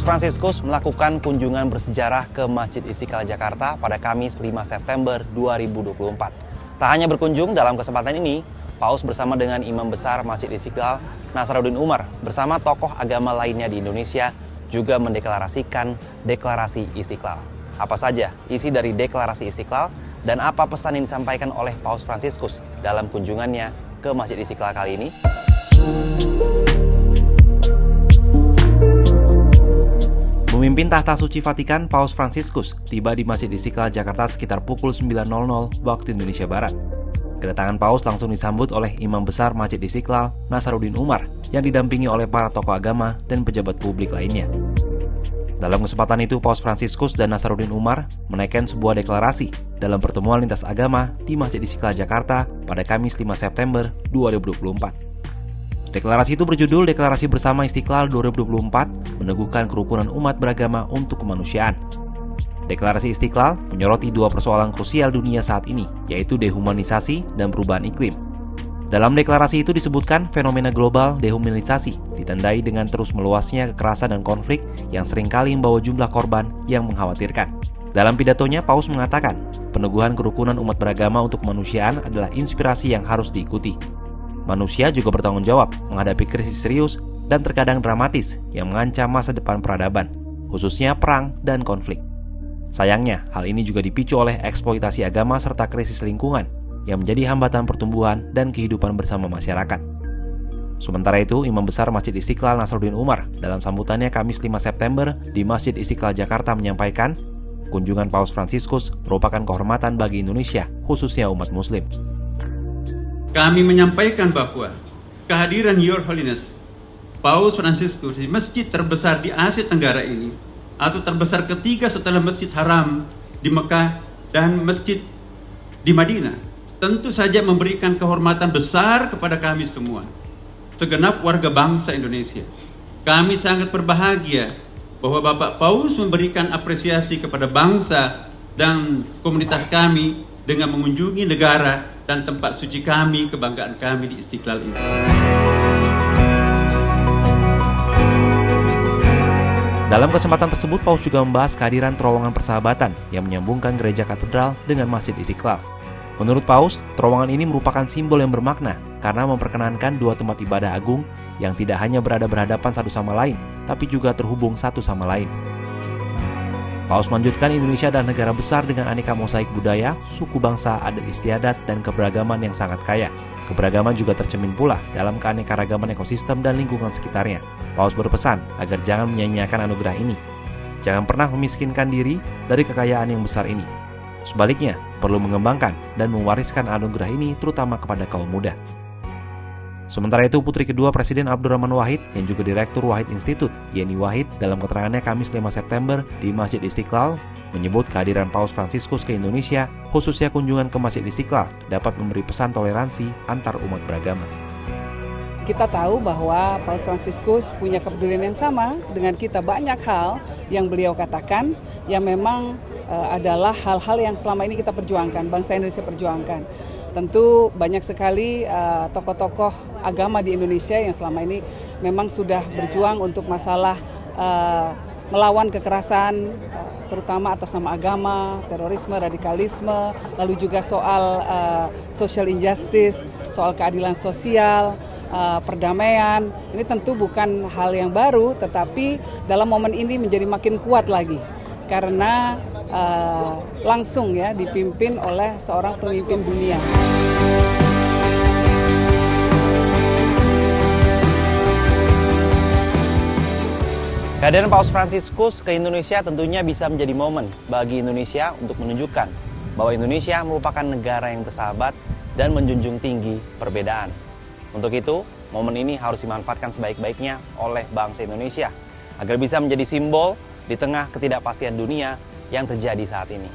Fransiskus melakukan kunjungan bersejarah ke Masjid Istiqlal Jakarta pada Kamis 5 September 2024. Tak hanya berkunjung, dalam kesempatan ini, Paus bersama dengan Imam Besar Masjid Istiqlal, Nasaruddin Umar, bersama tokoh agama lainnya di Indonesia, juga mendeklarasikan Deklarasi Istiqlal. Apa saja isi dari Deklarasi Istiqlal dan apa pesan yang disampaikan oleh Paus Fransiskus dalam kunjungannya ke Masjid Istiqlal kali ini? Memimpin tahta suci Vatikan, Paus Fransiskus tiba di Masjid Istiqlal Jakarta sekitar pukul 9.00 waktu Indonesia Barat. Kedatangan Paus langsung disambut oleh Imam Besar Masjid Istiqlal, Nasaruddin Umar, yang didampingi oleh para tokoh agama dan pejabat publik lainnya. Dalam kesempatan itu, Paus Fransiskus dan Nasaruddin Umar menaikkan sebuah deklarasi dalam pertemuan lintas agama di Masjid Istiqlal Jakarta pada Kamis 5 September 2024. Deklarasi itu berjudul Deklarasi Bersama Istiqlal 2024, meneguhkan kerukunan umat beragama untuk kemanusiaan. Deklarasi Istiqlal menyoroti dua persoalan krusial dunia saat ini, yaitu dehumanisasi dan perubahan iklim. Dalam deklarasi itu disebutkan fenomena global dehumanisasi ditandai dengan terus meluasnya kekerasan dan konflik yang seringkali membawa jumlah korban yang mengkhawatirkan. Dalam pidatonya, Paus mengatakan, peneguhan kerukunan umat beragama untuk kemanusiaan adalah inspirasi yang harus diikuti. Manusia juga bertanggung jawab menghadapi krisis serius dan terkadang dramatis yang mengancam masa depan peradaban, khususnya perang dan konflik. Sayangnya, hal ini juga dipicu oleh eksploitasi agama serta krisis lingkungan yang menjadi hambatan pertumbuhan dan kehidupan bersama masyarakat. Sementara itu, Imam Besar Masjid Istiqlal Nasaruddin Umar dalam sambutannya Kamis 5 September di Masjid Istiqlal Jakarta menyampaikan, kunjungan Paus Fransiskus merupakan kehormatan bagi Indonesia, khususnya umat Muslim. Kami menyampaikan bahwa kehadiran Your Holiness Paus Fransiskus di masjid terbesar di Asia Tenggara ini, atau terbesar ketiga setelah Masjid Haram di Mekah dan masjid di Madinah, tentu saja memberikan kehormatan besar kepada kami semua, segenap warga bangsa Indonesia. Kami sangat berbahagia bahwa Bapak Paus memberikan apresiasi kepada bangsa dan komunitas kami dengan mengunjungi negara dan tempat suci kami, kebanggaan kami di Istiqlal ini. Dalam kesempatan tersebut, Paus juga membahas kehadiran terowongan persahabatan yang menyambungkan gereja katedral dengan Masjid Istiqlal. Menurut Paus, terowongan ini merupakan simbol yang bermakna karena memperkenankan dua tempat ibadah agung yang tidak hanya berada berhadapan satu sama lain, tapi juga terhubung satu sama lain. Paus melanjutkan, Indonesia adalah negara besar dengan aneka mosaik budaya, suku bangsa, adat istiadat, dan keberagaman yang sangat kaya. Keberagaman juga tercermin pula dalam keanekaragaman ekosistem dan lingkungan sekitarnya. Paus berpesan agar jangan menyia-nyiakan anugerah ini. Jangan pernah memiskinkan diri dari kekayaan yang besar ini. Sebaliknya, perlu mengembangkan dan mewariskan anugerah ini terutama kepada kaum muda. Sementara itu, putri kedua Presiden Abdurrahman Wahid yang juga Direktur Wahid Institute, Yeni Wahid, dalam keterangannya Kamis 5 September di Masjid Istiqlal, menyebut kehadiran Paus Fransiskus ke Indonesia, khususnya kunjungan ke Masjid Istiqlal, dapat memberi pesan toleransi antar umat beragama. Kita tahu bahwa Paus Fransiskus punya kepedulian yang sama dengan kita. Banyak hal yang beliau katakan yang memang adalah hal-hal yang selama ini kita perjuangkan, bangsa Indonesia perjuangkan. Tentu banyak sekali tokoh-tokoh agama di Indonesia yang selama ini memang sudah berjuang untuk masalah melawan kekerasan, terutama atas nama agama, terorisme, radikalisme, lalu juga soal social injustice, soal keadilan sosial, perdamaian. Ini tentu bukan hal yang baru, tetapi dalam momen ini menjadi makin kuat lagi karena langsung ya dipimpin oleh seorang pemimpin dunia. Kehadiran Paus Fransiskus ke Indonesia tentunya bisa menjadi momen bagi Indonesia untuk menunjukkan bahwa Indonesia merupakan negara yang bersahabat dan menjunjung tinggi perbedaan. Untuk itu, momen ini harus dimanfaatkan sebaik-baiknya oleh bangsa Indonesia agar bisa menjadi simbol di tengah ketidakpastian dunia yang terjadi saat ini.